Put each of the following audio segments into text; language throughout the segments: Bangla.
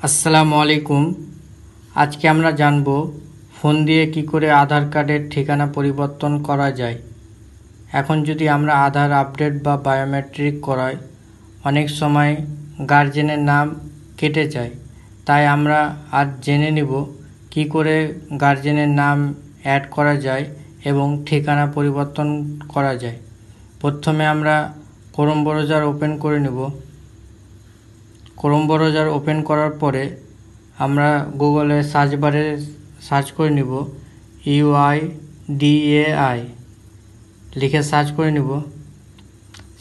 আসসালামু আলাইকুম। আজকে আমরা জানব ফোন দিয়ে কি করে আধার কার্ডের ঠিকানা পরিবর্তন করা যায়। এখন যদি আমরা আধার আপডেট বা বায়োমেট্রিক করাই, অনেক সময় গার্জেনের নাম কেটে যায়। তাই আমরা আজ জেনে নিব কি করে গার্জেনের নাম অ্যাড করা যায় এবং ঠিকানা পরিবর্তন করা যায়। প্রথমে আমরা ক্রোম ব্রাউজার ওপেন করে নেব। ক্রোম ব্রাউজার ওপেন করার পরে আমরা গুগলে সার্চ বারে সার্চ করে নিব UIDAI লিখে সার্চ করে নিব।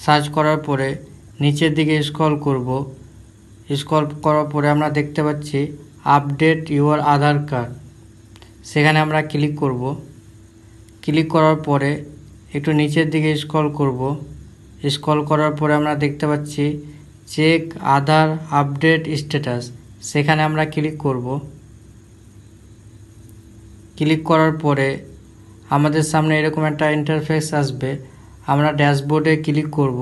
সার্চ করার পরে নিচের দিকে স্ক্রল করব। স্ক্রল করার পরে আমরা দেখতে পাচ্ছি আপডেট ইউর আধার কার্ড, সেখানে আমরা ক্লিক করব। ক্লিক করার পরে একটু নিচের দিকে স্ক্রল করব। স্ক্রল করার পরে আমরা দেখতে পাচ্ছি চেক আধার আপডেট স্ট্যাটাস, সেখানে আমরা ক্লিক করব। ক্লিক করার পরে আমাদের সামনে এরকম একটা ইন্টারফেস আসবে। আমরা ড্যাশবোর্ডে ক্লিক করব।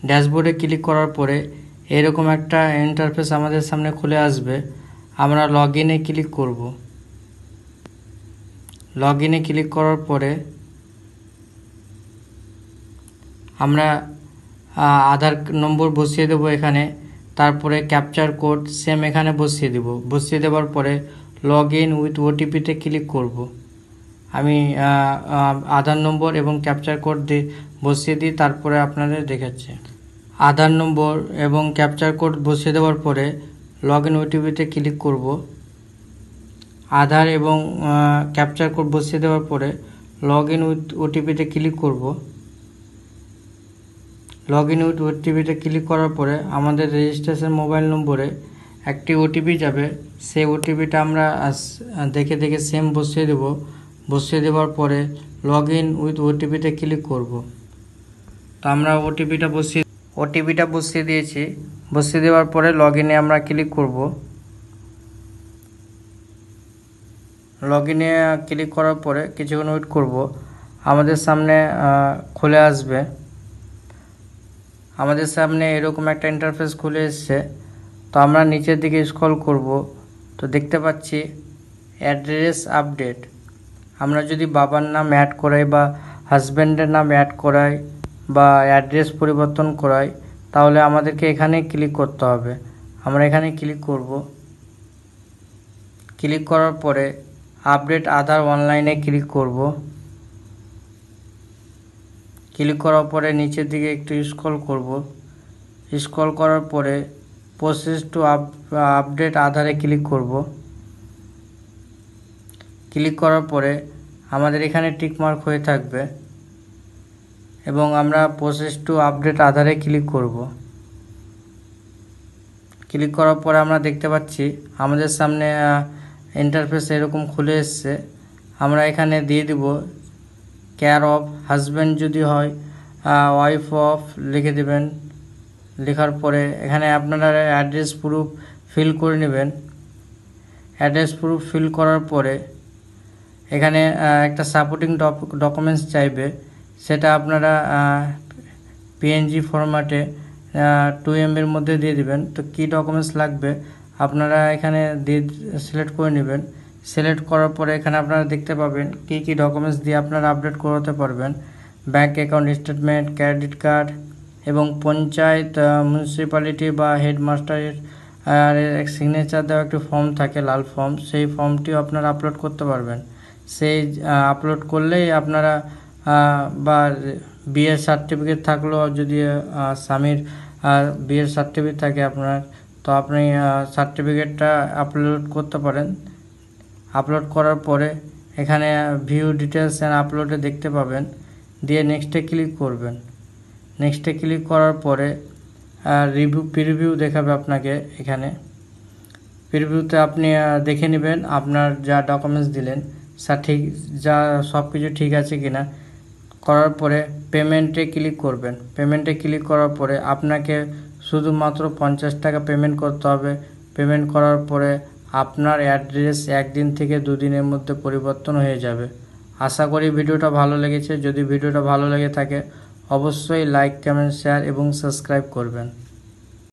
ড্যাশবোর্ডে ক্লিক করার পরে এরকম একটা ইন্টারফেস আমাদের সামনে খুলে আসবে। আমরা লগইনে ক্লিক করব। লগইনে ক্লিক করার পরে আমরা আধার নম্বর বসিয়ে দেব এখানে, তারপরে ক্যাপচার কোড সেম এখানে বসিয়ে দেব। বসিয়ে দেওয়ার পরে লগ ইন উইথ ওটিপিতে ক্লিক করব। আমি আধার নম্বর এবং ক্যাপচার কোড বসিয়ে দিই, তারপরে আপনাদের দেখাচ্ছি। আধার নম্বর এবং ক্যাপচার কোড বসিয়ে দেওয়ার পরে লগ ইন ওটিপিতে ক্লিক করব। আধার এবং ক্যাপচার কোড বসিয়ে দেওয়ার পরে লগ ইন উইথ ওটিপিতে ক্লিক করব। লগ ইন উইথ ওটিপিতে ক্লিক করার পরে আমাদের রেজিস্ট্রেশন মোবাইল নম্বরে একটি ওটিপি যাবে। সেই ওটিপিটা আমরা দেখে দেখে সেম বসিয়ে দেব। বসিয়ে দেওয়ার পরে লগ ইন উইথ ওটিপিতে ক্লিক করব। তো আমরা ওটিপিটা বসিয়ে দিয়েছি। বসিয়ে দেওয়ার পরে লগ ইনে আমরা ক্লিক করব। লগ ইনে ক্লিক করার পরে কিছুক্ষণ ওয়েট করব। আমাদের সামনে খুলে আসবে। আমাদের সামনে এরকম একটা ইন্টারফেস খুলে এসছে। তো আমরা নিচের দিকে স্ক্রল করব। তো দেখতে পাচ্ছি অ্যাড্রেস আপডেট। আমরা যদি বাবার নাম অ্যাড করাই বা হাজব্যান্ডের নাম অ্যাড করাই বা অ্যাড্রেস পরিবর্তন করাই, তাহলে আমাদেরকে এখানে ক্লিক করতে হবে। আমরা এখানে ক্লিক করব। ক্লিক করার পরে আপডেট আধার অনলাইনে ক্লিক করব। ক্লিক করার পরে নিচের দিকে একটু স্ক্রল করব। স্ক্রল করার পরে প্রসেস টু আপডেট আধারে ক্লিক করব। ক্লিক করার পরে আমাদের এখানে টিকমার্ক হয়ে থাকবে এবং আমরা প্রসেস টু আপডেট আধারে ক্লিক করব। ক্লিক করার পরে আমরা দেখতে পাচ্ছি আমাদের সামনে ইন্টারফেস এরকম খুলে এসছে। আমরা এখানে দিয়ে দিব কেয়ার অফ, হাজব্যান্ড যদি হয় ওয়াইফ অফ লিখে দেবেন। লেখার পরে এখানে আপনারা অ্যাড্রেস প্রুফ ফিল করে নেবেন। অ্যাড্রেস প্রুফ ফিল করার পরে এখানে একটা সাপোর্টিং ডকুমেন্টস চাইবে, সেটা আপনারা PNG ফরম্যাটে 2 MB মধ্যে দিয়ে দিবেন। তো কী ডকুমেন্টস লাগবে আপনারা এখানে সিলেক্ট করে নেবেন। সিলেক্ট করার পরে এখানে আপনারা দেখতে পাবেন কী কী ডকুমেন্টস দিয়ে আপনারা আপডেট করাতে পারবেন। Bank account statement, credit card এবং পঞ্চায়েত, মিউনিসিপ্যালিটি বা হেডমাস্টারের সিগনেচার দেওয়া একটি ফর্ম থাকে, লাল ফর্ম, সেই ফর্মটিও আপনারা আপলোড করতে পারবেন। সেই আপলোড করলেই আপনারা বা বিয়ের সার্টিফিকেট থাকলেও, যদি স্বামীর বিয়ের সার্টিফিকেট থাকে আপনার, তো আপনি সার্টিফিকেটটা আপলোড করতে পারেন। আপলোড করার পরে এখানে ভিউ ডিটেলস অ্যান্ড আপলোডে দেখতে পাবেন। দিয়ে নেক্সটে ক্লিক করবেন। নেক্সটে ক্লিক করার পরে প্রিভিউ দেখাবে আপনাকে। এখানে প্রিভিউতে আপনি দেখে নেবেন আপনার যা ডকুমেন্টস দিলেন সব কিছু ঠিক আছে কিনা। করার পরে পেমেন্টে ক্লিক করবেন। পেমেন্টে ক্লিক করার পরে আপনাকে শুধুমাত্র 50 টাকা পেমেন্ট করতে হবে। পেমেন্ট করার পরে আপনার অ্যাড্রেস 1 দিন থেকে 2 দিনের মধ্যে পরিবর্তন হয়ে যাবে। আশা করি ভিডিওটা ভালো লেগেছে। যদি ভিডিওটা ভালো লেগে থাকে অবশ্যই লাইক, কমেন্ট, শেয়ার এবং সাবস্ক্রাইব করবেন।